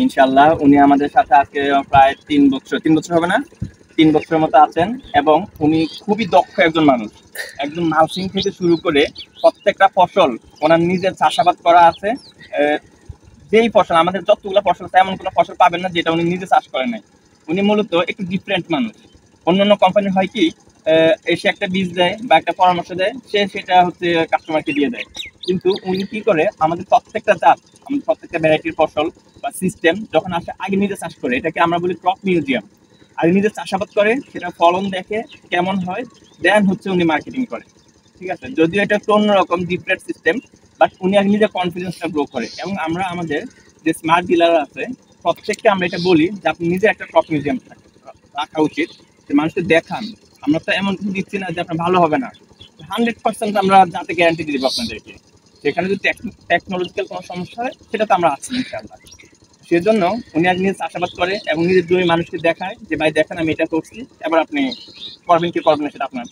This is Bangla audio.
ইনশাআল্লাহ উনি আমাদের সাথে আজকে প্রায় 3 বছর হবে না, 3 বছরের মতো আছেন। এবং উনি খুবই দক্ষ একজন মানুষ। একদম নার্সিং থেকে শুরু করে প্রত্যেকটা ফসল ওনার নিজের চাষাবাদ করা আছে। যেই ফসল আমাদের যতগুলো ফসল আছে, এমন কোনো ফসল পাবেন না যেটা উনি নিজে চাষ করেন নাই। উনি মূলত একটু ডিফারেন্ট মানুষ। অন্যান্য কোম্পানি হয় কি, এসে একটা বীজ দেয় বা একটা পরামর্শ দেয়, সে সেটা হচ্ছে কাস্টমারকে দিয়ে দেয়। কিন্তু উনি কি করে, আমাদের প্রত্যেকটা জাত, আমাদের প্রত্যেকটা ভ্যারাইটির ফসল বা সিস্টেম যখন আসে আগে নিজে চাষ করে, এটাকে আমরা বলি ক্রপ মিউজিয়াম। আগে নিজে চাষাবাদ করে, সেটা ফলন দেখে কেমন হয়, দেন হচ্ছে উনি মার্কেটিং করে। ঠিক আছে, যদিও এটা একটু অন্যরকম ডিফারেন্ট সিস্টেম, বাট উনি আগে নিজের কনফিডেন্সটা গ্রো করে। এবং আমরা আমাদের যে স্মার্ট ডিলার আছে, প্রত্যেককে আমরা এটা বলি যে আপনি নিজে একটা ক্রপ মিউজিয়াম রাখা উচিত, যে মানুষকে দেখান। আমরা তো এমন কিছু দিচ্ছি না যে আপনার ভালো হবে না, 100% আমরা যাতে গ্যারান্টি দিয়ে দেবো আপনাদেরকে। সেখানে যদি টেকনোলজিক্যাল কোনো সমস্যা হয়, সেটা তো আমরা আছি ইনশাআল্লাহ। সেজন্য উনি আগে নিজে চাষাবাদ করে এবং নিজের জমি মানুষকে দেখায় যে ভাই দেখেন আমি এটা করছি, এবার আপনি করবেন কি করবেন না সেটা আপনার